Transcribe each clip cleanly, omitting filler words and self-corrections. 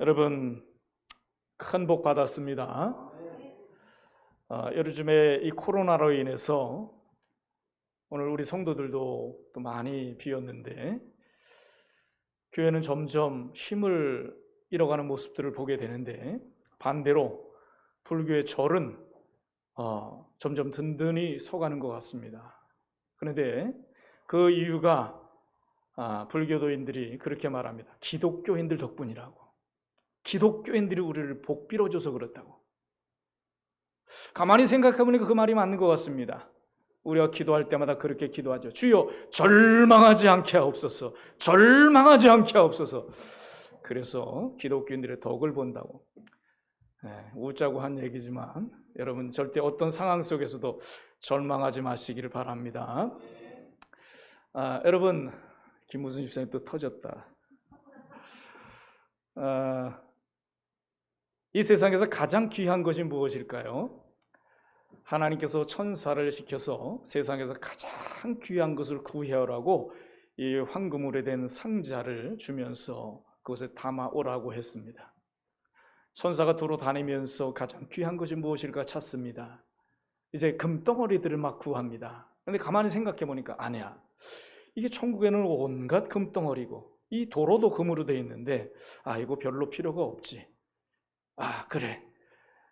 여러분, 큰 복 받았습니다. 요즘에 이 코로나로 인해서 오늘 우리 성도들도 또 많이 비었는데 교회는 점점 힘을 잃어가는 모습들을 보게 되는데, 반대로 불교의 절은 점점 든든히 서가는 것 같습니다. 그런데 그 이유가 불교도인들이 그렇게 말합니다. 기독교인들 덕분이라고. 기독교인들이 우리를 복 빌어줘서 그렇다고. 가만히 생각해보니까 그 말이 맞는 것 같습니다. 우리가 기도할 때마다 그렇게 기도하죠. 주여 절망하지 않게 하옵소서. 절망하지 않게 하옵소서. 그래서 기독교인들의 덕을 본다고. 웃자고 한 얘기지만 여러분, 절대 어떤 상황 속에서도 절망하지 마시기를 바랍니다. 여러분, 김무순 집사님 또 터졌다. 이 세상에서 가장 귀한 것이 무엇일까요? 하나님께서 천사를 시켜서 세상에서 가장 귀한 것을 구해오라고 이 황금으로 된 상자를 주면서 그것에 담아오라고 했습니다. 천사가 두루 다니면서 가장 귀한 것이 무엇일까 찾습니다. 이제 금덩어리들을 막 구합니다. 그런데 가만히 생각해 보니까 아니야. 이게 천국에는 온갖 금덩어리고 이 도로도 금으로 되어 있는데 이거 별로 필요가 없지. 그래.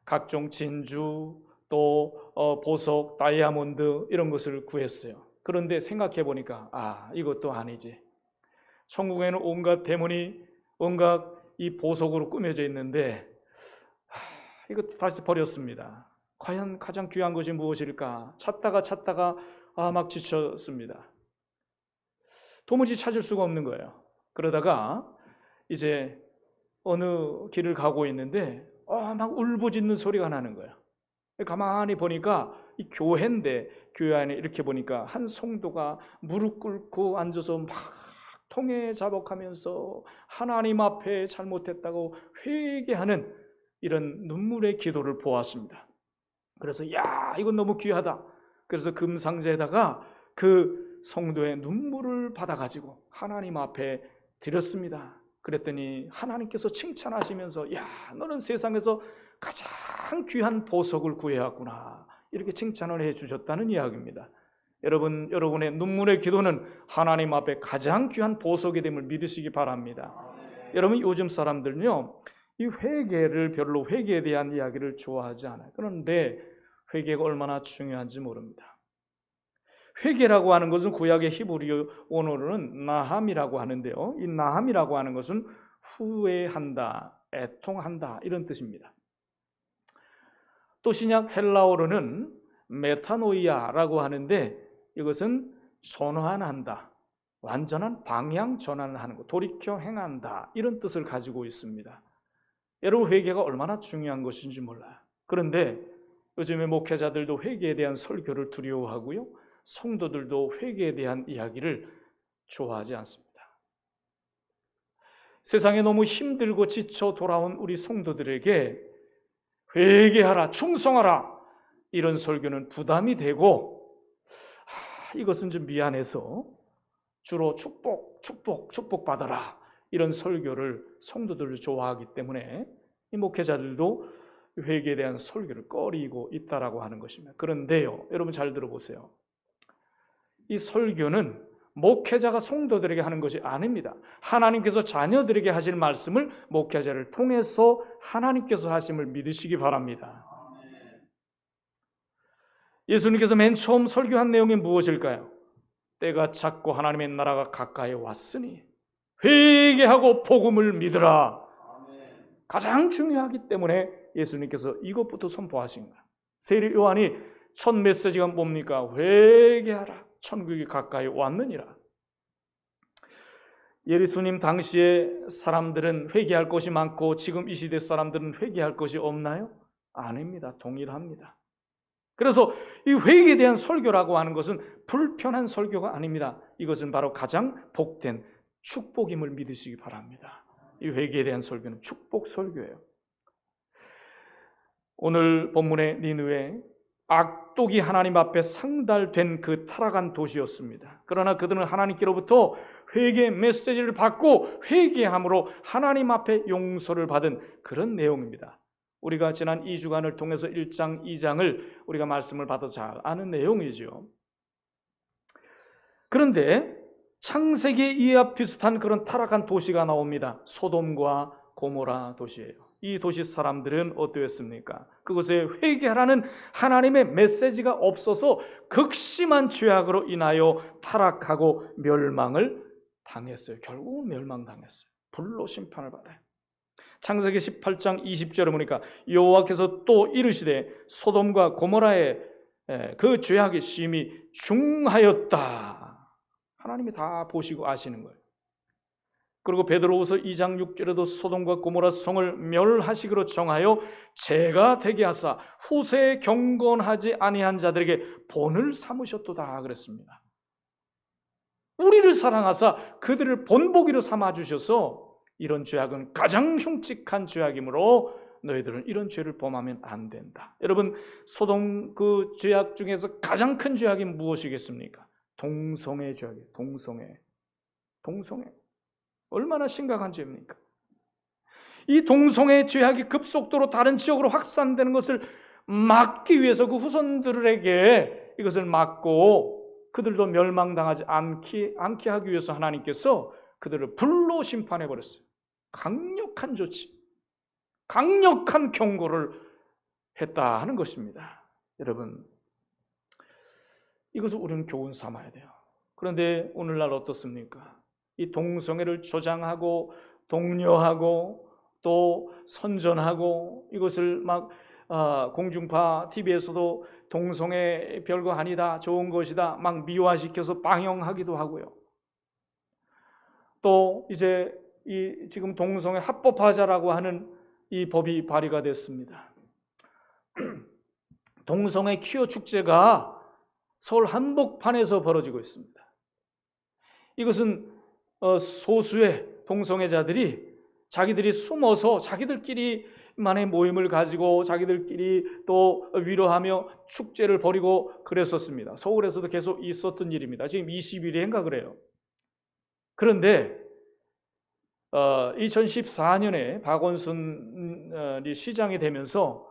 각종 진주, 또 보석, 다이아몬드 이런 것을 구했어요. 그런데 생각해 보니까 이것도 아니지. 천국에는 온갖 대문이 온갖 이 보석으로 꾸며져 있는데 이거 다시 버렸습니다. 과연 가장 귀한 것이 무엇일까? 찾다가 막 지쳤습니다. 도무지 찾을 수가 없는 거예요. 그러다가 이제 어느 길을 가고 있는데 막 울부짖는 소리가 나는 거예요. 가만히 보니까 이 교회인데 교회 안에 이렇게 보니까 한 성도가 무릎 꿇고 앉아서 막 통해 자복하면서 하나님 앞에 잘못했다고 회개하는 이런 눈물의 기도를 보았습니다. 그래서 이건 너무 귀하다. 그래서 금상자에다가 그 성도의 눈물을 받아가지고 하나님 앞에 드렸습니다. 그랬더니 하나님께서 칭찬하시면서 너는 세상에서 가장 귀한 보석을 구해왔구나, 이렇게 칭찬을 해주셨다는 이야기입니다. 여러분의 눈물의 기도는 하나님 앞에 가장 귀한 보석이 됨을 믿으시기 바랍니다. 여러분, 요즘 사람들은요, 이 회개를 별로 회개에 대한 이야기를 좋아하지 않아요. 그런데 회개가 얼마나 중요한지 모릅니다. 회개라고 하는 것은 구약의 히브리 원어로는 나함이라고 하는데요, 이 나함이라고 하는 것은 후회한다, 애통한다, 이런 뜻입니다. 또 신약 헬라어로는 메타노이아라고 하는데 이것은 전환한다, 완전한 방향 전환을 하는 것, 돌이켜 행한다, 이런 뜻을 가지고 있습니다. 여러분, 회개가 얼마나 중요한 것인지 몰라요. 그런데 요즘에 목회자들도 회개에 대한 설교를 두려워하고요, 성도들도 회개에 대한 이야기를 좋아하지 않습니다. 세상에 너무 힘들고 지쳐 돌아온 우리 성도들에게 회개하라, 충성하라, 이런 설교는 부담이 되고 이것은 좀 미안해서 주로 축복 받아라, 이런 설교를 성도들을 좋아하기 때문에 이 목회자들도 회개에 대한 설교를 꺼리고 있다라고 하는 것입니다. 그런데요, 여러분 잘 들어보세요. 이 설교는 목회자가 성도들에게 하는 것이 아닙니다. 하나님께서 자녀들에게 하실 말씀을 목회자를 통해서 하나님께서 하심을 믿으시기 바랍니다. 예수님께서 맨 처음 설교한 내용이 무엇일까요? 때가 찼고 하나님의 나라가 가까이 왔으니 회개하고 복음을 믿으라. 가장 중요하기 때문에 예수님께서 이것부터 선포하신 거예요. 세례 요한이 첫 메시지가 뭡니까? 회개하라, 천국이 가까이 왔느니라. 예수님 당시에 사람들은 회개할 것이 많고 지금 이 시대 사람들은 회개할 것이 없나요? 아닙니다. 동일합니다. 그래서 이 회개에 대한 설교라고 하는 것은 불편한 설교가 아닙니다. 이것은 바로 가장 복된 축복임을 믿으시기 바랍니다. 이 회개에 대한 설교는 축복 설교예요. 오늘 본문의 니느웨, 악독이 하나님 앞에 상달된 그 타락한 도시였습니다. 그러나 그들은 하나님께로부터 회개 메시지를 받고 회개함으로 하나님 앞에 용서를 받은 그런 내용입니다. 우리가 지난 2주간을 통해서 1장, 2장을 우리가 말씀을 받아 잘 아는 내용이죠. 그런데 창세기에 이와 비슷한 그런 타락한 도시가 나옵니다. 소돔과 고모라 도시예요. 이 도시 사람들은 어떠했습니까? 그곳에 회개하라는 하나님의 메시지가 없어서 극심한 죄악으로 인하여 타락하고 멸망을 당했어요. 결국은 멸망당했어요. 불로 심판을 받아요. 창세기 18장 20절에 보니까 여호와께서 또 이르시되 소돔과 고모라의 그 죄악이 심히 중하였다. 하나님이 다 보시고 아시는 거예요. 그리고 베드로후서 2장 6절에도 소돔과 고모라 성을 멸하시기로 정하여 죄가 되게 하사 후세에 경건하지 아니한 자들에게 본을 삼으셨도다 그랬습니다. 우리를 사랑하사 그들을 본보기로 삼아주셔서 이런 죄악은 가장 흉측한 죄악이므로 너희들은 이런 죄를 범하면 안 된다. 여러분, 소돔 그 죄악 중에서 가장 큰 죄악이 무엇이겠습니까? 동성애 죄악이에요. 동성애. 얼마나 심각한 죄입니까? 이 동성애 죄악이 급속도로 다른 지역으로 확산되는 것을 막기 위해서 그 후손들에게 이것을 막고 그들도 멸망당하지 않게 하기 위해서 하나님께서 그들을 불로 심판해 버렸어요. 강력한 조치, 강력한 경고를 했다 하는 것입니다. 여러분, 이것을 우리는 교훈 삼아야 돼요. 그런데 오늘날 어떻습니까? 이 동성애를 조장하고 독려하고 또 선전하고 이것을 막 공중파 TV에서도 동성애 별거 아니다, 좋은 것이다 막 미화시켜서 방영하기도 하고요. 또 이제 지금 동성애 합법화자라고 하는 이 법이 발의가 됐습니다. 동성애 퀴어 축제가 서울 한복판에서 벌어지고 있습니다. 이것은 소수의 동성애자들이 자기들이 숨어서 자기들끼리만의 모임을 가지고 자기들끼리 또 위로하며 축제를 벌이고 그랬었습니다. 서울에서도 계속 있었던 일입니다. 지금 20일인가 그래요. 그런데 2014년에 박원순이 시장이 되면서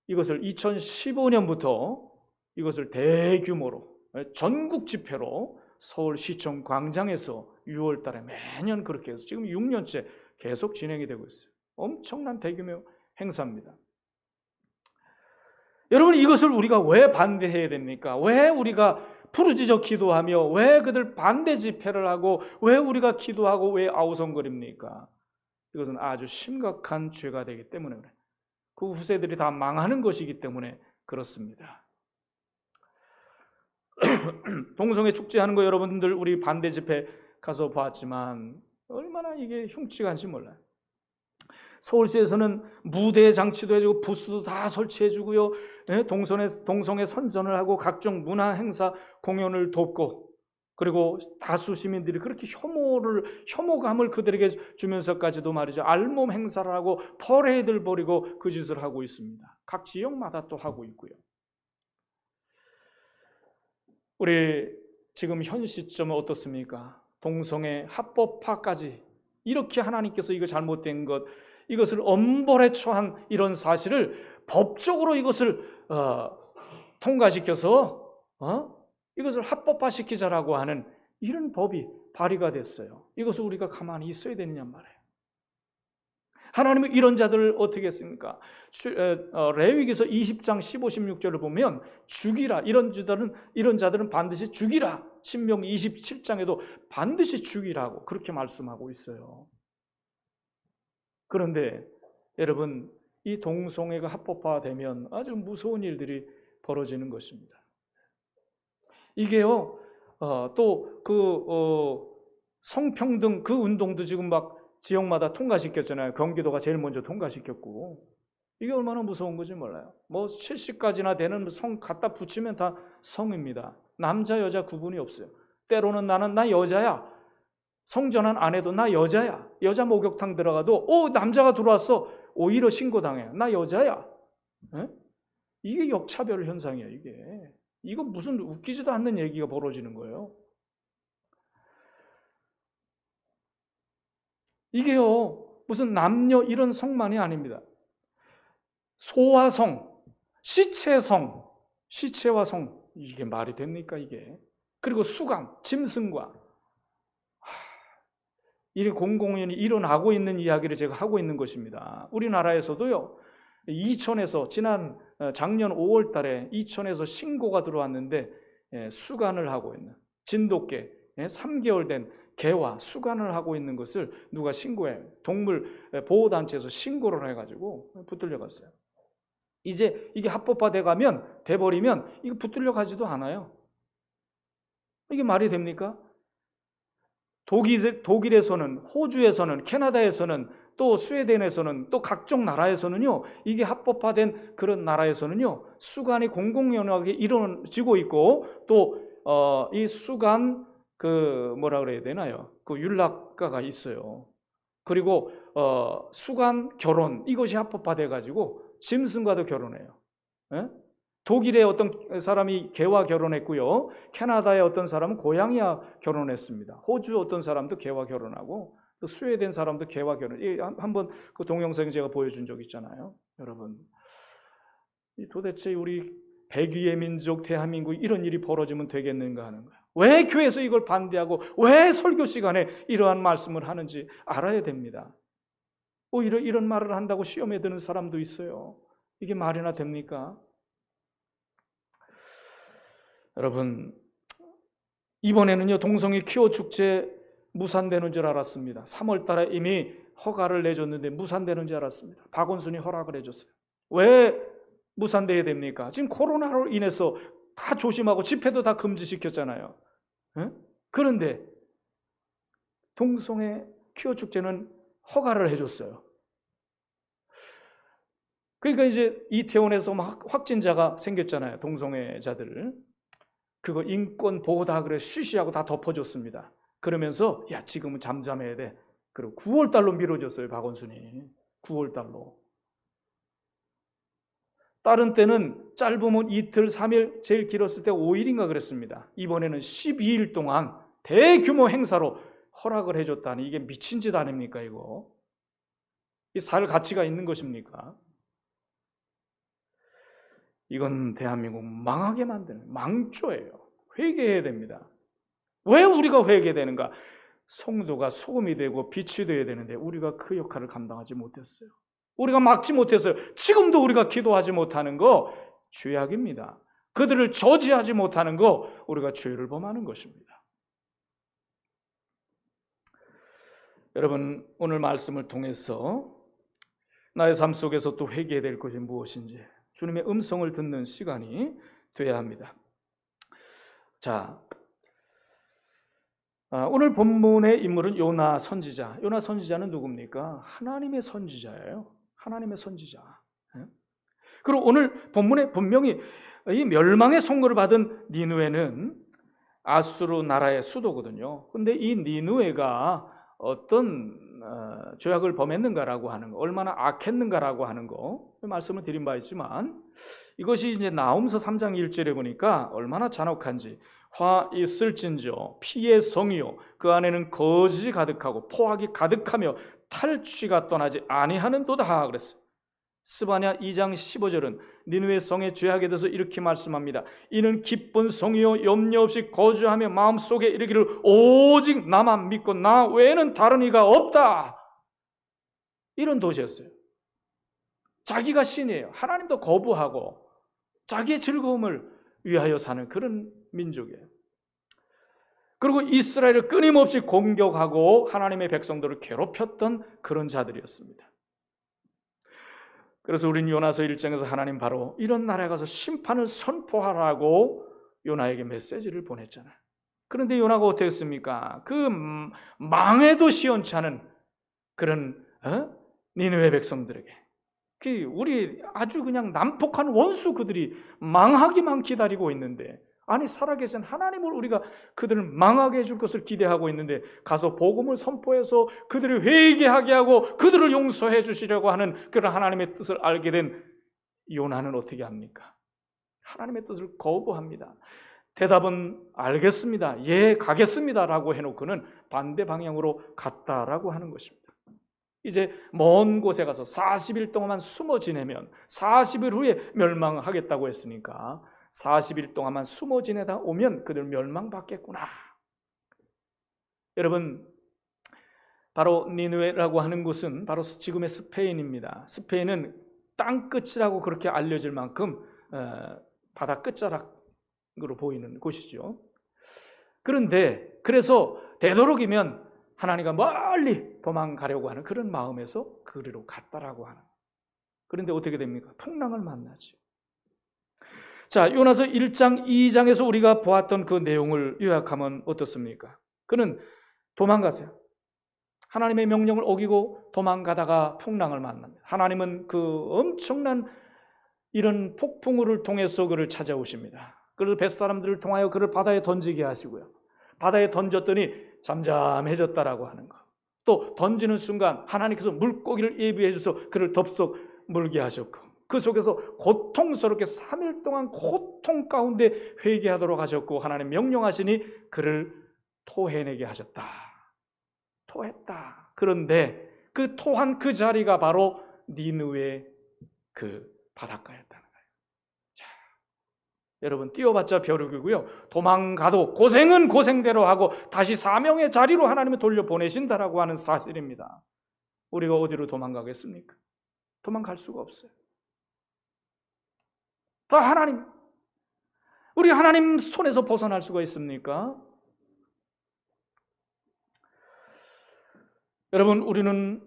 이것을 2015년부터 이것을 대규모로 전국 집회로 서울시청 광장에서 6월 달에 매년 그렇게 해서 지금 6년째 계속 진행이 되고 있어요. 엄청난 대규모 행사입니다. 여러분, 이것을 우리가 왜 반대해야 됩니까? 왜 우리가 부르짖어 기도하며 왜 그들 반대 집회를 하고 왜 우리가 기도하고 왜 아우성거립니까? 이것은 아주 심각한 죄가 되기 때문에 그래요. 그 후세들이 다 망하는 것이기 때문에 그렇습니다. 동성애 축제하는 거 여러분들 우리 반대 집회 가서 봤지만 얼마나 이게 흉측한지 몰라요. 서울시에서는 무대 장치도 해주고 부스도 다 설치해주고요. 동성애 선전을 하고 각종 문화 행사 공연을 돕고 그리고 다수 시민들이 그렇게 혐오감을 그들에게 주면서까지도 말이죠. 알몸 행사를 하고 퍼레이드를 벌이고 그 짓을 하고 있습니다. 각 지역마다 또 하고 있고요. 우리 지금 현 시점은 어떻습니까? 동성애 합법화까지 이렇게 하나님께서 이거 잘못된 것 이것을 엄벌에 처한 이런 사실을 법적으로 이것을 통과시켜서 이것을 합법화시키자라고 하는 이런 법이 발의가 됐어요. 이것을 우리가 가만히 있어야 되느냐 말이에요. 하나님은 이런 자들을 어떻게 했습니까? 레위기서 20장 15, 16절을 보면 죽이라, 이런 자들은 반드시 죽이라. 신명기 27장에도 반드시 죽이라고 그렇게 말씀하고 있어요. 그런데 여러분, 이 동성애가 합법화되면 아주 무서운 일들이 벌어지는 것입니다. 이게요, 성평등 그 운동도 지금 막 지역마다 통과시켰잖아요. 경기도가 제일 먼저 통과시켰고 이게 얼마나 무서운 건지 몰라요. 뭐 70까지나 되는 성 갖다 붙이면 다 성입니다. 남자 여자 구분이 없어요. 때로는 나 여자야. 성전환 안 해도 나 여자야. 여자 목욕탕 들어가도 남자가 들어왔어. 오히려 신고당해요. 나 여자야. 에? 이게 역차별 현상이에요. 이거 무슨 웃기지도 않는 얘기가 벌어지는 거예요. 이게요, 무슨 남녀 이런 성만이 아닙니다. 소와 성, 시체성, 시체와 성, 이게 말이 됩니까 이게? 그리고 수감, 짐승과 이 공공연히 일어나고 있는 이야기를 제가 하고 있는 것입니다. 우리나라에서도요, 이천에서 지난 작년 5월 달에 이천에서 신고가 들어왔는데 수간을 하고 있는 진돗개 3개월 된 개와 수간을 하고 있는 것을 누가 신고해요. 동물 보호단체에서 신고를 해가지고 붙들려 갔어요. 이제 이게 합법화돼 돼버리면 이거 붙들려 가지도 않아요. 이게 말이 됩니까? 독일에서는, 호주에서는, 캐나다에서는, 또 스웨덴에서는, 또 각종 나라에서는요, 이게 합법화된 그런 나라에서는요, 수간이 공공연하게 이루어지고 있고, 또 이 수간 뭐라 그래야 되나요? 그 윤락가가 있어요. 그리고 수간 결혼, 이것이 합법화돼 가지고 짐승과도 결혼해요. 예? 독일의 어떤 사람이 개와 결혼했고요. 캐나다의 어떤 사람은 고양이와 결혼했습니다. 호주 어떤 사람도 개와 결혼하고, 또 스웨덴 사람도 개와 결혼. 한번 그 동영상 제가 보여준 적 있잖아요. 여러분, 도대체 우리 백위의 민족 대한민국 이런 일이 벌어지면 되겠는가 하는 거예요. 왜 교회에서 이걸 반대하고 왜 설교 시간에 이러한 말씀을 하는지 알아야 됩니다. 오히려 이런 말을 한다고 시험에 드는 사람도 있어요. 이게 말이나 됩니까? 여러분, 이번에는요, 동성애 퀴어 축제 무산되는 줄 알았습니다. 3월 달에 이미 허가를 내줬는데 무산되는 줄 알았습니다. 박원순이 허락을 해줬어요. 왜 무산돼야 됩니까? 지금 코로나로 인해서 다 조심하고 집회도 다 금지시켰잖아요. 에? 그런데 동성애 퀴어 축제는 허가를 해줬어요. 그러니까 이제 이태원에서 막 확진자가 생겼잖아요. 동성애자들. 그거 인권 보호다 그래 쉬쉬하고 다 덮어줬습니다. 그러면서 야 지금은 잠잠해야 돼. 그리고 9월 달로 미뤄줬어요. 박원순이 9월 달로. 다른 때는 짧으면 이틀, 3일, 제일 길었을 때 5일인가 그랬습니다. 이번에는 12일 동안 대규모 행사로 허락을 해줬다니 이게 미친 짓 아닙니까 이거? 이 살 가치가 있는 것입니까? 이건 대한민국 망하게 만드는 망조예요. 회개해야 됩니다. 왜 우리가 회개되는가? 성도가 소금이 되고 빛이 되어야 되는데 우리가 그 역할을 감당하지 못했어요. 우리가 막지 못했어요. 지금도 우리가 기도하지 못하는 거 죄악입니다. 그들을 저지하지 못하는 거 우리가 죄를 범하는 것입니다. 여러분, 오늘 말씀을 통해서 나의 삶 속에서 또 회개해야 될 것이 무엇인지 주님의 음성을 듣는 시간이 되어야 합니다. 자, 오늘 본문의 인물은 요나 선지자. 요나 선지자는 누굽니까? 하나님의 선지자예요. 하나님의 선지자. 그리고 오늘 본문에 분명히 이 멸망의 선고를 받은 니느웨는 아수르 나라의 수도거든요. 그런데 이 니느웨가 어떤 죄악을 범했는가라고 하는 거, 얼마나 악했는가라고 하는 거 말씀을 드린 바 있지만 이것이 이제 나홈서 3장 1절에 보니까 얼마나 잔혹한지 화 있을진저 피의 성이요 그 안에는 거짓이 가득하고 포악이 가득하며 탈취가 떠나지 아니하는도다 그랬어요. 스바냐 2장 15절은 니느웨 성의 죄악에 대해서 이렇게 말씀합니다. 이는 기쁜 성이요 염려 없이 거주하며 마음속에 이르기를 오직 나만 믿고 나 외에는 다른 이가 없다. 이런 도시였어요. 자기가 신이에요. 하나님도 거부하고 자기의 즐거움을 위하여 사는 그런 민족이에요. 그리고 이스라엘을 끊임없이 공격하고 하나님의 백성들을 괴롭혔던 그런 자들이었습니다. 그래서 우리는 요나서 1장에서 하나님 바로 이런 나라에 가서 심판을 선포하라고 요나에게 메시지를 보냈잖아요. 그런데 요나가 어떻게 했습니까? 그 망해도 시원치 않은 그런 니느웨 백성들에게 우리 아주 그냥 난폭한 원수 그들이 망하기만 기다리고 있는데 아니 살아계신 하나님을 우리가 그들을 망하게 해줄 것을 기대하고 있는데 가서 복음을 선포해서 그들을 회개하게 하고 그들을 용서해 주시려고 하는 그런 하나님의 뜻을 알게 된 요나는 어떻게 합니까? 하나님의 뜻을 거부합니다. 대답은 알겠습니다. 예, 가겠습니다 라고 해놓고는 반대 방향으로 갔다라고 하는 것입니다. 이제 먼 곳에 가서 40일 동안만 숨어 지내면 40일 후에 멸망하겠다고 했으니까 40일 동안만 숨어 지내다 오면 그들 멸망받겠구나. 여러분, 바로 니느웨라고 하는 곳은 바로 지금의 스페인입니다. 스페인은 땅끝이라고 그렇게 알려질 만큼 바다 끝자락으로 보이는 곳이죠. 그런데 그래서 되도록이면 하나님과 멀리 도망가려고 하는 그런 마음에서 그리로 갔다라고 하는. 그런데 어떻게 됩니까? 풍랑을 만나죠. 자, 요나서 1장, 2장에서 우리가 보았던 그 내용을 요약하면 어떻습니까? 그는 도망가세요. 하나님의 명령을 어기고 도망가다가 풍랑을 만납니다. 하나님은 그 엄청난 이런 폭풍우를 통해서 그를 찾아오십니다. 그래서 뱃사람들을 통하여 그를 바다에 던지게 하시고요. 바다에 던졌더니 잠잠해졌다라고 하는 것. 또 던지는 순간 하나님께서 물고기를 예비해 주셔서 그를 덥석 물게 하셨고, 그 속에서 고통스럽게 3일 동안 고통 가운데 회개하도록 하셨고, 하나님 명령하시니 그를 토해내게 하셨다. 토했다. 그런데 그 토한 그 자리가 바로 니느웨의 그 바닷가였다는 거예요. 자, 여러분, 뛰어봤자 벼룩이고요. 도망가도 고생은 고생대로 하고 다시 사명의 자리로 하나님이 돌려보내신다라고 하는 사실입니다. 우리가 어디로 도망가겠습니까? 도망갈 수가 없어요. 다 하나님. 우리 하나님 손에서 벗어날 수가 있습니까? 여러분, 우리는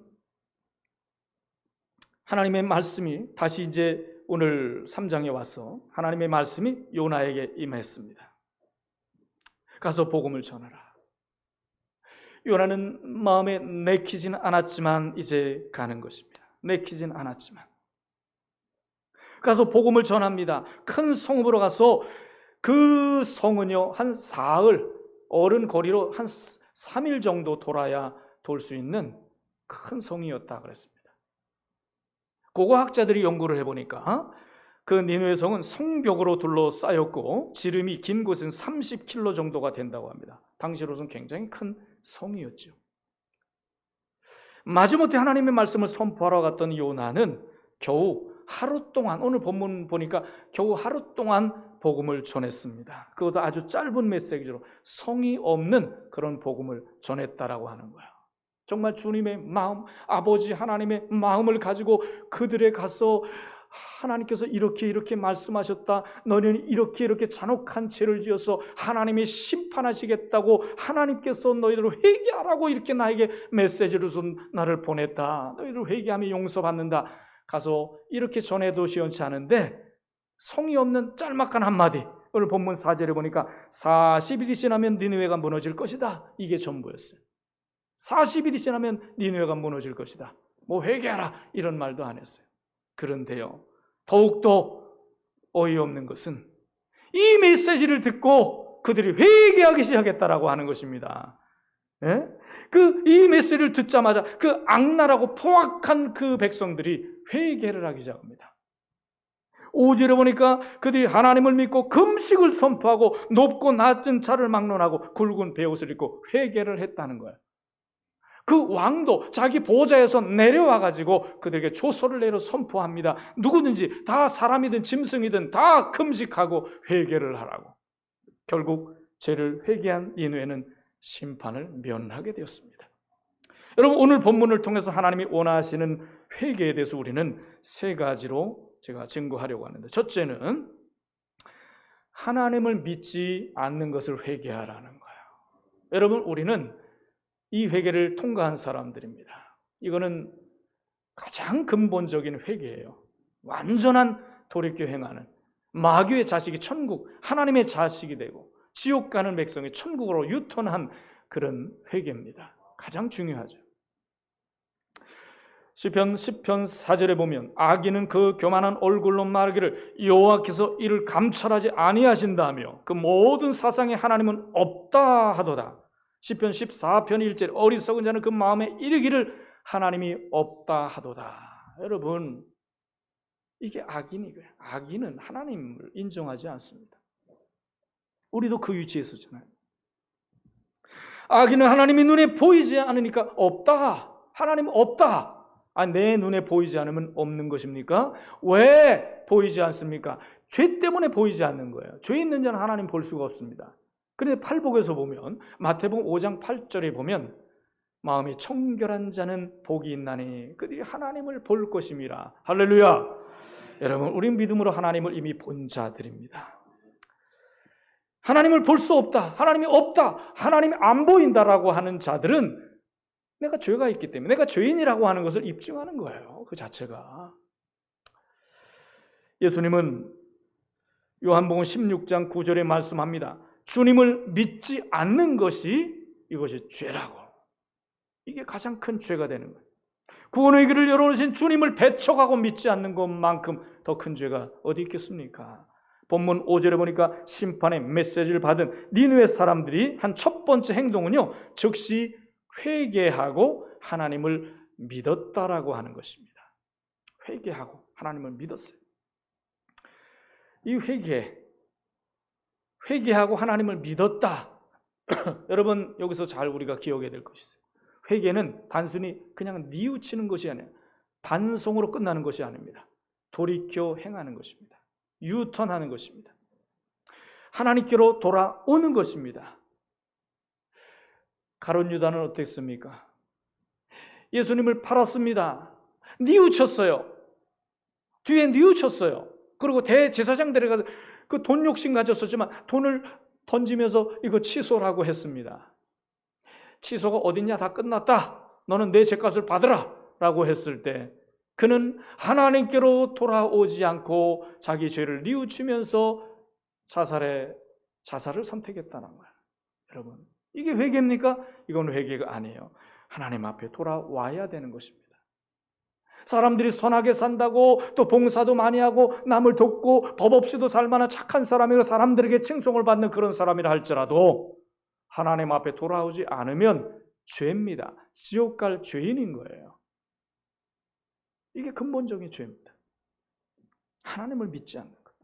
하나님의 말씀이 다시 이제 오늘 3장에 와서 하나님의 말씀이 요나에게 임했습니다. 가서 복음을 전하라. 요나는 마음에 내키진 않았지만 이제 가는 것입니다. 내키진 않았지만 가서 복음을 전합니다. 큰 성읍으로 가서 그 성은요 한 사흘, 어른 거리로 한 3일 정도 돌아야 돌 수 있는 큰 성이었다 그랬습니다. 고고학자들이 연구를 해보니까 그 니느웨 성은 성벽으로 둘러싸였고 지름이 긴 곳은 30km 정도가 된다고 합니다. 당시로서는 굉장히 큰 성이었죠. 마지못해 하나님의 말씀을 선포하러 갔던 요나는 겨우 하루 동안, 오늘 본문 보니까 겨우 하루 동안 복음을 전했습니다. 그것도 아주 짧은 메시지로 성의 없는 그런 복음을 전했다라고 하는 거예요. 정말 주님의 마음, 아버지 하나님의 마음을 가지고 그들에 가서 하나님께서 이렇게 말씀하셨다. 너희는 이렇게 잔혹한 죄를 지어서 하나님이 심판하시겠다고 하나님께서 너희들을 회개하라고 이렇게 나에게 메시지를 준 나를 보냈다. 너희들 회개하면 용서받는다. 가서 이렇게 전해도 시원치 않은데 성의 없는 짤막한 한마디. 오늘 본문 4절에 보니까 40일이 지나면 니느웨가 무너질 것이다. 이게 전부였어요. 40일이 지나면 니느웨가 무너질 것이다. 뭐 회개하라 이런 말도 안 했어요. 그런데요, 더욱더 어이없는 것은 이 메시지를 듣고 그들이 회개하기 시작했다라고 하는 것입니다. 예? 이 메시지를 듣자마자 그 악랄하고 포악한 그 백성들이 회개를 하기 시작합니다. 5절에 보니까 그들이 하나님을 믿고 금식을 선포하고 높고 낮은 자를 막론하고 굵은 베옷을 입고 회개를 했다는 거예요. 그 왕도 자기 보좌에서 내려와 가지고 그들에게 조서를 내려 선포합니다. 누구든지 다 사람이든 짐승이든 다 금식하고 회개를 하라고. 결국 죄를 회개한 니느웨는 심판을 면하게 되었습니다. 여러분, 오늘 본문을 통해서 하나님이 원하시는 회개에 대해서 우리는 세 가지로 제가 증거하려고 하는데, 첫째는 하나님을 믿지 않는 것을 회개하라는 거예요. 여러분, 우리는 이 회개를 통과한 사람들입니다. 이거는 가장 근본적인 회개예요. 완전한 돌이켜 행하는, 마귀의 자식이 천국, 하나님의 자식이 되고 지옥 가는 백성이 천국으로 유턴한 그런 회개입니다. 가장 중요하죠. 시편 10편 4절에 보면 악인은 그 교만한 얼굴로 말하기를 여호와께서 이를 감찰하지 아니하신다며 그 모든 사상에 하나님은 없다 하도다. 시편 14편 1절 어리석은 자는 그 마음에 이르기를 하나님이 없다 하도다. 여러분, 이게 악인이고요. 악인은 하나님을 인정하지 않습니다. 우리도 그 위치에 있었잖아요. 악인은 하나님이 눈에 보이지 않으니까 없다 하나님 없다. 내 눈에 보이지 않으면 없는 것입니까? 왜 보이지 않습니까? 죄 때문에 보이지 않는 거예요. 죄 있는 자는 하나님 볼 수가 없습니다. 그런데 팔복에서 보면, 마태복음 5장 8절에 보면 마음이 청결한 자는 복이 있나니 그들이 하나님을 볼 것임이라. 할렐루야. 여러분, 우린 믿음으로 하나님을 이미 본 자들입니다. 하나님을 볼 수 없다, 하나님이 없다, 하나님이 안 보인다라고 하는 자들은 내가 죄가 있기 때문에, 내가 죄인이라고 하는 것을 입증하는 거예요. 그 자체가. 예수님은 요한복음 16장 9절에 말씀합니다. 주님을 믿지 않는 것이 이것이 죄라고. 이게 가장 큰 죄가 되는 거예요. 구원의 길을 열어놓으신 주님을 배척하고 믿지 않는 것만큼 더 큰 죄가 어디 있겠습니까? 본문 5절에 보니까 심판의 메시지를 받은 니느웨 사람들이 한 첫 번째 행동은요, 즉시 회개하고 하나님을 믿었다라고 하는 것입니다. 회개하고 하나님을 믿었어요. 이 회개하고 하나님을 믿었다. 여러분, 여기서 잘 우리가 기억해야 될 것이 있어요. 회개는 단순히 그냥 뉘우치는 것이 아니라 반송으로 끝나는 것이 아닙니다. 돌이켜 행하는 것입니다. 유턴하는 것입니다. 하나님께로 돌아오는 것입니다. 가룟 유다는 어땠습니까? 예수님을 팔았습니다. 뉘우쳤어요. 뒤에 뉘우쳤어요. 그리고 대제사장 데려가서 그 돈 욕심 가졌었지만 돈을 던지면서 이거 취소라고 했습니다. 취소가 어딨냐, 다 끝났다, 너는 내 죄값을 받으라 라고 했을 때 그는 하나님께로 돌아오지 않고 자기 죄를 뉘우치면서 자살을 선택했다는 거예요. 여러분, 이게 회개입니까? 이건 회개가 아니에요. 하나님 앞에 돌아와야 되는 것입니다. 사람들이 선하게 산다고 또 봉사도 많이 하고 남을 돕고 법 없이도 살만한 착한 사람이고 사람들에게 칭송을 받는 그런 사람이라 할지라도 하나님 앞에 돌아오지 않으면 죄입니다. 지옥 갈 죄인인 거예요. 이게 근본적인 죄입니다. 하나님을 믿지 않는 것.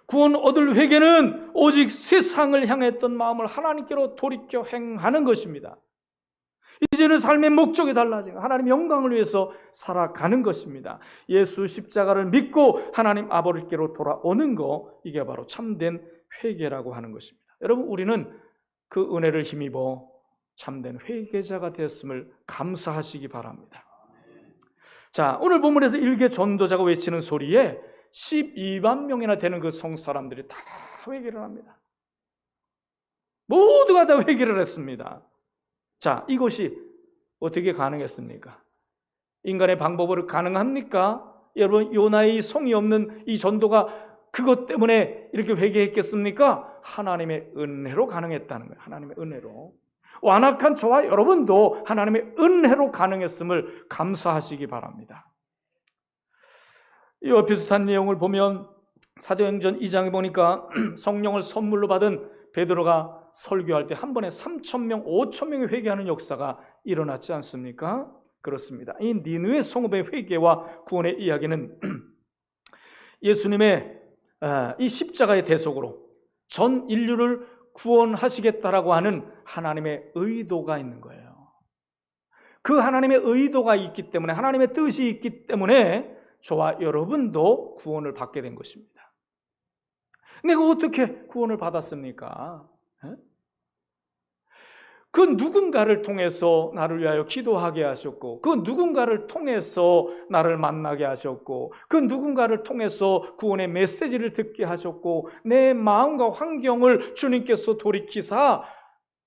구원 얻을 회개는 오직 세상을 향했던 마음을 하나님께로 돌이켜 행하는 것입니다. 이제는 삶의 목적이 달라지고 하나님 영광을 위해서 살아가는 것입니다. 예수 십자가를 믿고 하나님 아버지께로 돌아오는 거, 이게 바로 참된 회개라고 하는 것입니다. 여러분, 우리는 그 은혜를 힘입어 참된 회개자가 되었음을 감사하시기 바랍니다. 자, 오늘 본문에서 일개 전도자가 외치는 소리에 12만 명이나 되는 그 성사람들이 다 회개를 합니다. 모두가 다 회개를 했습니다. 자, 이것이 어떻게 가능했습니까? 인간의 방법으로 가능합니까? 여러분, 요나의 성이 없는 이 전도가 그것 때문에 이렇게 회개했겠습니까? 하나님의 은혜로 가능했다는 거예요. 하나님의 은혜로. 완악한 저와 여러분도 하나님의 은혜로 가능했음을 감사하시기 바랍니다. 이와 비슷한 내용을 보면 사도행전 2장에 보니까 성령을 선물로 받은 베드로가 설교할 때 한 번에 3,000명, 5,000명이 회개하는 역사가 일어났지 않습니까? 그렇습니다. 이 니느웨 성읍의 회개와 구원의 이야기는 예수님의 이 십자가의 대속으로 전 인류를 구원하시겠다라고 하는 하나님의 의도가 있는 거예요. 그 하나님의 의도가 있기 때문에, 하나님의 뜻이 있기 때문에 저와 여러분도 구원을 받게 된 것입니다. 내가 어떻게 구원을 받았습니까? 그 누군가를 통해서 나를 위하여 기도하게 하셨고, 그 누군가를 통해서 나를 만나게 하셨고, 그 누군가를 통해서 구원의 메시지를 듣게 하셨고, 내 마음과 환경을 주님께서 돌이키사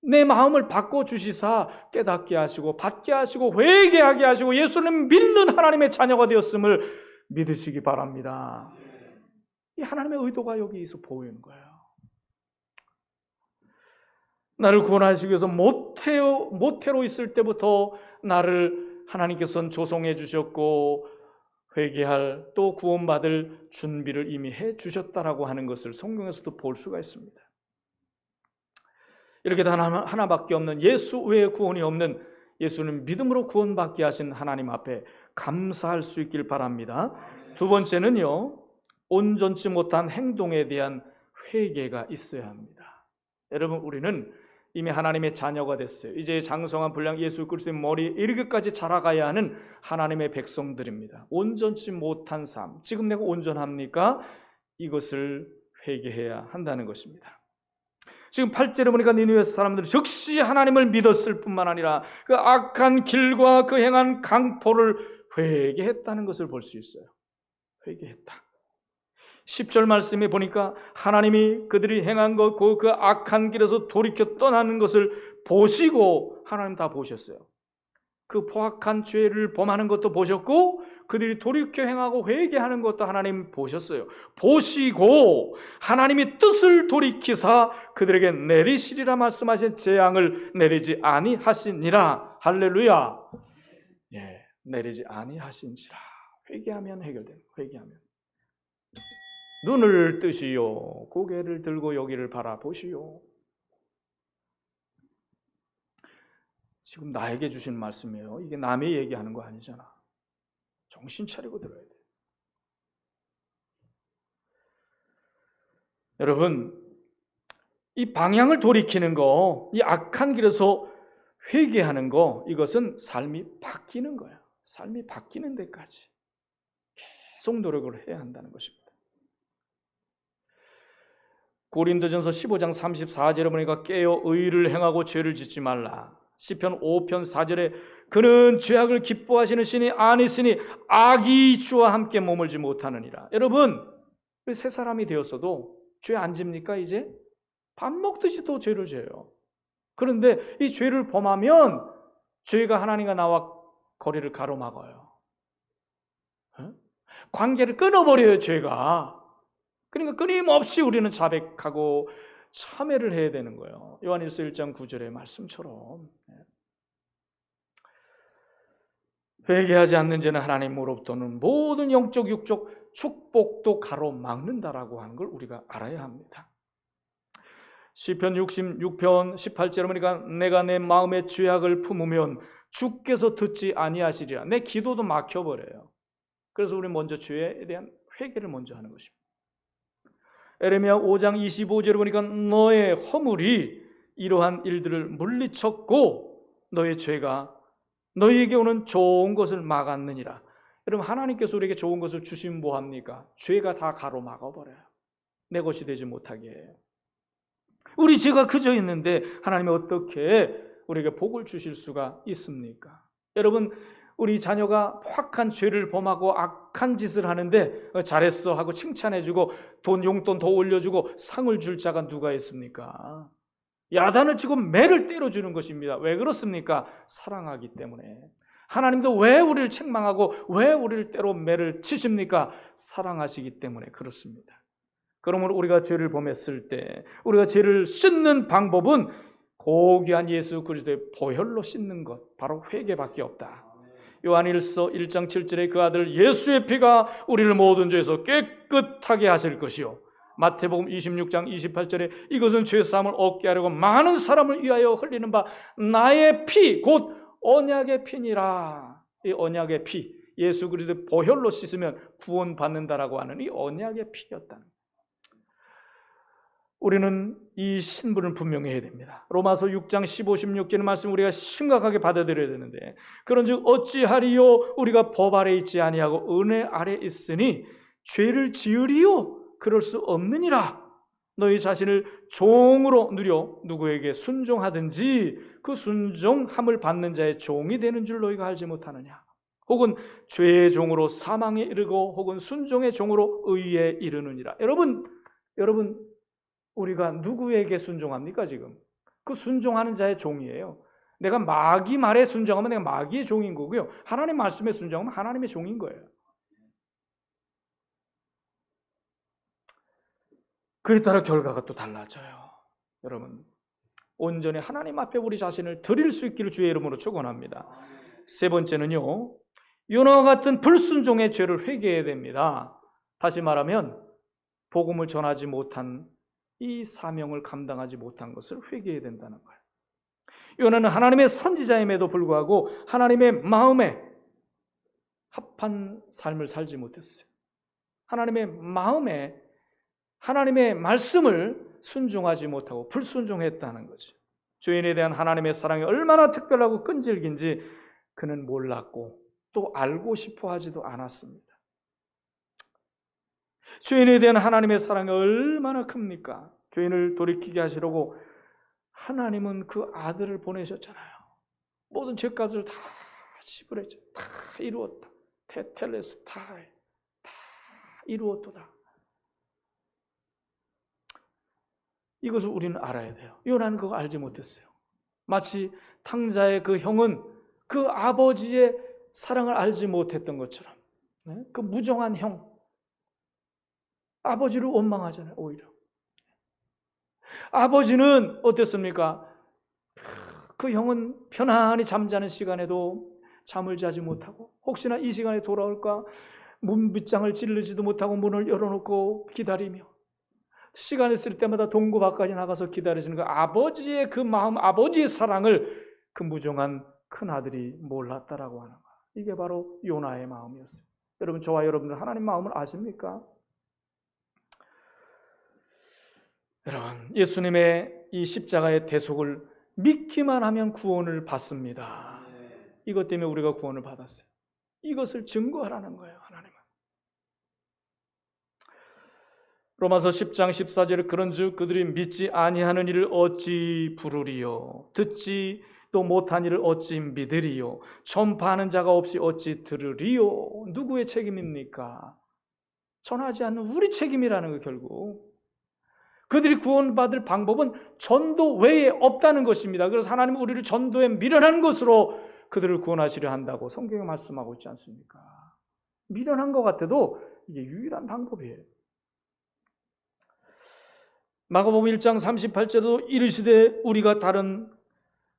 내 마음을 바꿔주시사 깨닫게 하시고 받게 하시고 회개하게 하시고 예수님 믿는 하나님의 자녀가 되었음을 믿으시기 바랍니다. 이 하나님의 의도가 여기서 보이는 거예요. 나를 구원하시기 위해서 모태로 있을 때부터 나를 하나님께서는 조성해 주셨고 회개할 또 구원받을 준비를 이미 해 주셨다라고 하는 것을 성경에서도 볼 수가 있습니다. 이렇게 단 하나밖에 없는, 예수 외에 구원이 없는 예수는 믿음으로 구원받게 하신 하나님 앞에 감사할 수 있길 바랍니다. 두 번째는요, 온전치 못한 행동에 대한 회개가 있어야 합니다. 여러분, 우리는 이미 하나님의 자녀가 됐어요. 이제 장성한 분량 예수 그리스도의 머리에 이르기까지 자라가야 하는 하나님의 백성들입니다. 온전치 못한 삶, 지금 내가 온전합니까? 이것을 회개해야 한다는 것입니다. 지금 8절에 보니까 니느웨 사람들은 즉시 하나님을 믿었을 뿐만 아니라 그 악한 길과 그 행한 강포를 회개했다는 것을 볼 수 있어요. 회개했다. 10절 말씀에 보니까 하나님이 그들이 행한 것, 그 악한 길에서 돌이켜 떠나는 것을 보시고, 하나님 다 보셨어요. 그 포악한 죄를 범하는 것도 보셨고 그들이 돌이켜 행하고 회개하는 것도 하나님 보셨어요. 보시고 하나님이 뜻을 돌이키사 그들에게 내리시리라 말씀하신 재앙을 내리지 아니하시니라. 할렐루야. 예, 내리지 아니하신지라. 회개하면 해결돼요. 회개하면. 눈을 뜨시오. 고개를 들고 여기를 바라보시오. 지금 나에게 주신 말씀이에요. 이게 남의 얘기하는 거 아니잖아. 정신 차리고 들어야 돼. 여러분, 이 방향을 돌이키는 거, 이 악한 길에서 회개하는 거, 이것은 삶이 바뀌는 거야. 삶이 바뀌는 데까지 계속 노력을 해야 한다는 것입니다. 고린도전서 15장 34절에 보니까 깨어 의를 행하고 죄를 짓지 말라. 시편 5편 4절에 그는 죄악을 기뻐하시는 신이 아니시니 악이 주와 함께 머물지 못하느니라. 여러분, 새 사람이 되었어도 죄 안 집니까? 이제 밥 먹듯이 또 죄를 져요. 그런데 이 죄를 범하면 죄가 하나님과 나와 거리를 가로막아요. 관계를 끊어버려요, 죄가. 그러니까 끊임없이 우리는 자백하고 참회를 해야 되는 거예요. 요한일서 1장 9절의 말씀처럼. 회개하지 않는 죄는 하나님으로부터는 모든 영적 육적 축복도 가로막는다라고 하는 걸 우리가 알아야 합니다. 시편 66편 18절에 보니까 내가 내 마음의 죄악을 품으면 주께서 듣지 아니하시리라. 내 기도도 막혀버려요. 그래서 우리 먼저 죄에 대한 회개를 먼저 하는 것입니다. 에레미야 5장 25절에 보니까 너의 허물이 이러한 일들을 물리쳤고 너의 죄가 너희에게 오는 좋은 것을 막았느니라. 여러분, 하나님께서 우리에게 좋은 것을 주시면 뭐합니까? 죄가 다 가로막아버려요. 내 것이 되지 못하게 해요. 우리 죄가 그저 있는데 하나님이 어떻게 우리에게 복을 주실 수가 있습니까? 여러분, 우리 자녀가 확한 죄를 범하고 악한 짓을 하는데 잘했어 하고 칭찬해주고 용돈 더 올려주고 상을 줄 자가 누가 있습니까? 야단을 치고 매를 때려주는 것입니다. 왜 그렇습니까? 사랑하기 때문에. 하나님도 왜 우리를 책망하고 왜 우리를 때로 매를 치십니까? 사랑하시기 때문에 그렇습니다. 그러므로 우리가 죄를 범했을 때 우리가 죄를 씻는 방법은 고귀한 예수 그리스도의 보혈로 씻는 것, 바로 회개밖에 없다. 요한일서 1장 7절에 그 아들 예수의 피가 우리를 모든 죄에서 깨끗하게 하실 것이요, 마태복음 26장 28절에 이것은 죄사함을 얻게 하려고 많은 사람을 위하여 흘리는 바 나의 피 곧 언약의 피니라. 이 언약의 피, 예수 그리스도의 보혈로 씻으면 구원받는다라고 하는 이 언약의 피였다는 거예요. 우리는 이 신분을 분명히 해야 됩니다. 로마서 6장 15, 16절의 말씀 우리가 심각하게 받아들여야 되는데, 그런즉 어찌하리요? 우리가 법 아래 있지 아니하고 은혜 아래 있으니 죄를 지으리요? 그럴 수 없느니라. 너희 자신을 종으로 누려 누구에게 순종하든지 그 순종함을 받는 자의 종이 되는 줄 너희가 알지 못하느냐? 혹은 죄의 종으로 사망에 이르고 혹은 순종의 종으로 의에 이르느니라. 여러분 우리가 누구에게 순종합니까 지금? 그 순종하는 자의 종이에요. 내가 마귀 말에 순종하면 내가 마귀의 종인 거고요. 하나님 말씀에 순종하면 하나님의 종인 거예요. 그에 따라 결과가 또 달라져요. 여러분, 온전히 하나님 앞에 우리 자신을 드릴 수 있기를 주의 이름으로 축원합니다. 세 번째는요, 요나와 같은 불순종의 죄를 회개해야 됩니다. 다시 말하면 복음을 전하지 못한 이 사명을 감당하지 못한 것을 회개해야 된다는 거예요. 요나는 하나님의 선지자임에도 불구하고 하나님의 마음에 합한 삶을 살지 못했어요. 하나님의 마음에 하나님의 말씀을 순종하지 못하고 불순종했다는 거죠. 죄인에 대한 하나님의 사랑이 얼마나 특별하고 끈질긴지 그는 몰랐고 또 알고 싶어 하지도 않았습니다. 죄인에 대한 하나님의 사랑이 얼마나 큽니까? 죄인을 돌이키게 하시려고 하나님은 그 아들을 보내셨잖아요. 모든 죄값을 다 지불했죠. 다 이루었다. 테텔레스타이 다 이루었도다. 이것을 우리는 알아야 돼요. 요나는 그거 알지 못했어요. 마치 탕자의 그 형은 그 아버지의 사랑을 알지 못했던 것처럼 그 무정한 형, 아버지를 원망하잖아요. 오히려 아버지는 어땠습니까? 그 형은 편안히 잠자는 시간에도 잠을 자지 못하고 혹시나 이 시간에 돌아올까 문빗장을 찌르지도 못하고 문을 열어놓고 기다리며 시간이 있을 때마다 동구 밖까지 나가서 기다리시는 그 아버지의 그 마음, 아버지의 사랑을 그 무정한 큰아들이 몰랐다라고 하는 거예요. 이게 바로 요나의 마음이었어요. 여러분, 저와 여러분들 하나님 마음을 아십니까? 여러분, 예수님의 이 십자가의 대속을 믿기만 하면 구원을 받습니다. 이것 때문에 우리가 구원을 받았어요. 이것을 증거하라는 거예요, 하나님은. 로마서 10장 14절에 그런즉 그들이 믿지 아니하는 이를 어찌 부르리요? 듣지 또 못한 이를 어찌 믿으리요? 전파하는 자가 없이 어찌 들으리요? 누구의 책임입니까? 전하지 않는 우리 책임이라는 거. 결국 그들이 구원받을 방법은 전도 외에 없다는 것입니다. 그래서 하나님은 우리를 전도에 미련한 것으로 그들을 구원하시려 한다고 성경에 말씀하고 있지 않습니까? 미련한 것 같아도 이게 유일한 방법이에요. 마가복음 1장 38절에도 이르시되 우리가 다른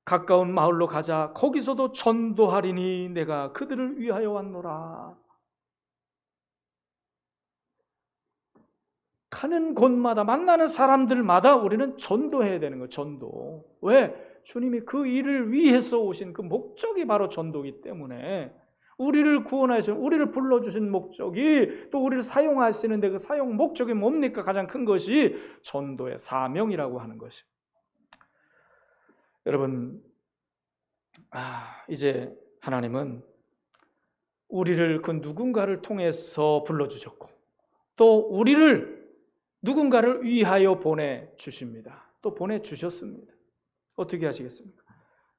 가까운 마을로 가자. 거기서도 전도하리니 내가 그들을 위하여 왔노라. 가는 곳마다 만나는 사람들마다 우리는 전도해야 되는 거예요. 전도. 왜? 주님이 그 일을 위해서 오신 그 목적이 바로 전도이기 때문에 우리를 구원하신, 우리를 불러주신 목적이 또 우리를 사용하시는데 그 사용 목적이 뭡니까? 가장 큰 것이 전도의 사명이라고 하는 것이에요. 여러분, 이제 하나님은 우리를 그 누군가를 통해서 불러주셨고 또 우리를 누군가를 위하여 보내주십니다. 또 보내주셨습니다. 어떻게 하시겠습니까?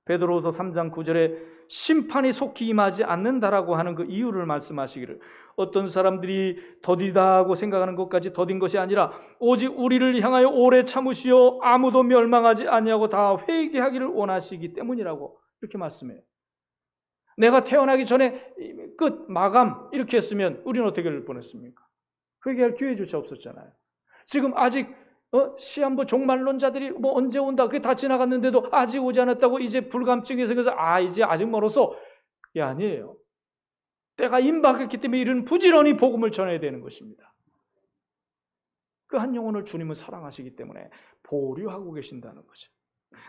베드로후서 3장 9절에 심판이 속히 임하지 않는다라고 하는 그 이유를 말씀하시기를 어떤 사람들이 더디다고 생각하는 것까지 더딘 것이 아니라 오직 우리를 향하여 오래 참으시어 아무도 멸망하지 아니하고 다 회개하기를 원하시기 때문이라고 이렇게 말씀해요. 내가 태어나기 전에 끝, 마감 이렇게 했으면 우리는 어떻게 할 뻔했습니까? 회개할 기회조차 없었잖아요. 지금 아직 시한부 종말론자들이 언제 온다 그게 다 지나갔는데도 아직 오지 않았다고 이제 불감증이 생겨서 이제 아직 멀어서 그게 아니에요. 때가 임박했기 때문에 이런 부지런히 복음을 전해야 되는 것입니다. 그 한 영혼을 주님은 사랑하시기 때문에 보류하고 계신다는 거죠.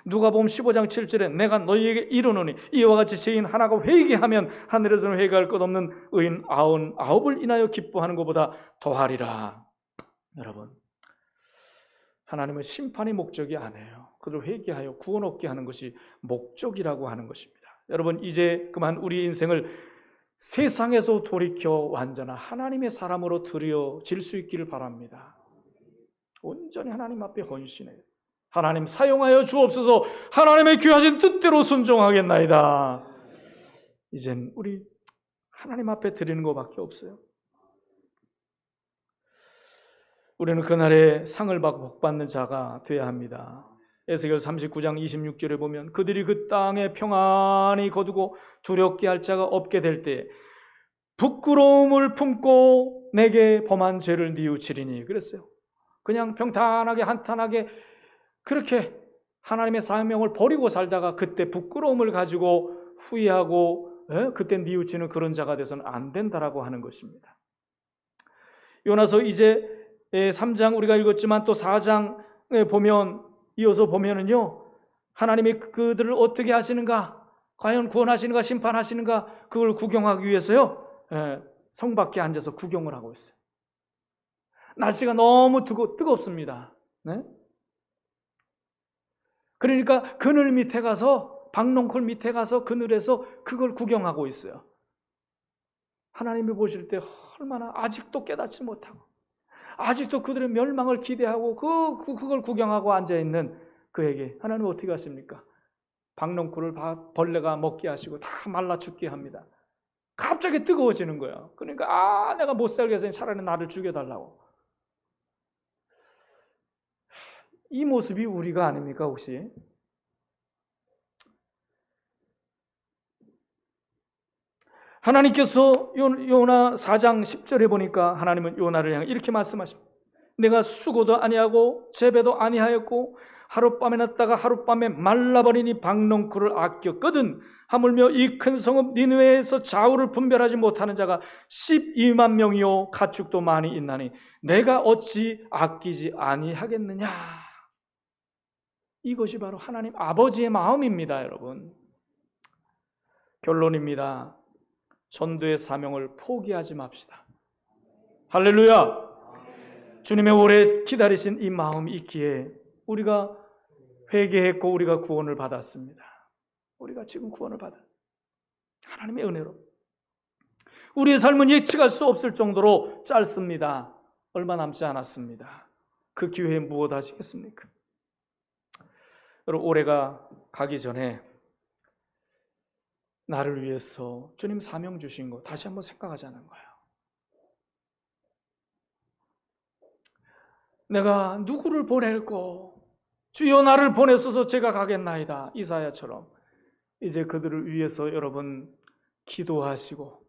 누가복음 15장 7절에 내가 너희에게 이르노니 이와 같이 죄인 하나가 회개하면 하늘에서는 회개할 것 없는 의인 99을 인하여 기뻐하는 것보다 더하리라. 여러분, 하나님은 심판이 목적이 아니에요. 그들을 회개하여 구원 얻게 하는 것이 목적이라고 하는 것입니다. 여러분, 이제 그만 우리 인생을 세상에서 돌이켜 완전한 하나님의 사람으로 드려질 수 있기를 바랍니다. 온전히 하나님 앞에 헌신해요. 하나님 사용하여 주옵소서. 하나님의 귀하신 뜻대로 순종하겠나이다. 이젠 우리 하나님 앞에 드리는 것밖에 없어요. 우리는 그날에 상을 받고 복받는 자가 되어야 합니다. 에스겔 39장 26절에 보면 그들이 그 땅에 평안히 거두고 두렵게 할 자가 없게 될 때 부끄러움을 품고 내게 범한 죄를 뉘우치리니 그랬어요. 그냥 평탄하게 한탄하게 그렇게 하나님의 사명을 버리고 살다가 그때 부끄러움을 가지고 후회하고 그때 뉘우치는 그런 자가 돼서는 안 된다라고 하는 것입니다. 요나서 이제 3장 우리가 읽었지만 또 4장에 보면 이어서 보면은요 하나님이 그들을 어떻게 하시는가, 과연 구원하시는가 심판하시는가 그걸 구경하기 위해서요 성 밖에 앉아서 구경을 하고 있어요. 날씨가 너무 뜨겁습니다. 네? 그러니까 그늘 밑에 가서, 박농쿨 밑에 가서 그늘에서 그걸 구경하고 있어요. 하나님이 보실 때 얼마나 아직도 깨닫지 못하고 아직도 그들의 멸망을 기대하고 그걸 구경하고 앉아있는 그에게 하나님은 어떻게 하십니까? 박농쿨을 벌레가 먹게 하시고 다 말라 죽게 합니다. 갑자기 뜨거워지는 거예요. 그러니까 내가 못 살겠으니 차라리 나를 죽여달라고. 이 모습이 우리가 아닙니까 혹시? 하나님께서 요나 4장 10절에 보니까 하나님은 요나를 향해 이렇게 말씀하십니다. 내가 수고도 아니하고 재배도 아니하였고 하룻밤에 났다가 하룻밤에 말라버리니 박농쿨을 아꼈거든. 하물며 이 큰 성읍 니느웨에서 좌우를 분별하지 못하는 자가 12만 명이요 가축도 많이 있나니 내가 어찌 아끼지 아니하겠느냐. 이것이 바로 하나님 아버지의 마음입니다, 여러분. 결론입니다. 전도의 사명을 포기하지 맙시다. 할렐루야. 주님의 오래 기다리신 이 마음이 있기에 우리가 회개했고 우리가 구원을 받았습니다. 우리가 지금 구원을 받아 하나님의 은혜로 우리의 삶은 예측할 수 없을 정도로 짧습니다. 얼마 남지 않았습니다. 그 기회에 무엇 하시겠습니까? 여러분, 올해가 가기 전에 나를 위해서 주님 사명 주신 거 다시 한번 생각하자는 거예요. 내가 누구를 보낼고 주여 나를 보내소서 제가 가겠나이다. 이사야처럼 이제 그들을 위해서 여러분 기도하시고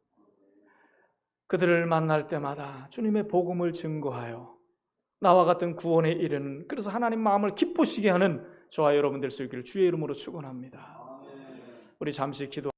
그들을 만날 때마다 주님의 복음을 증거하여 나와 같은 구원에 이르는, 그래서 하나님 마음을 기쁘시게 하는 저와 여러분 될 수 있기를 주의 이름으로 축원합니다. 우리 잠시 기도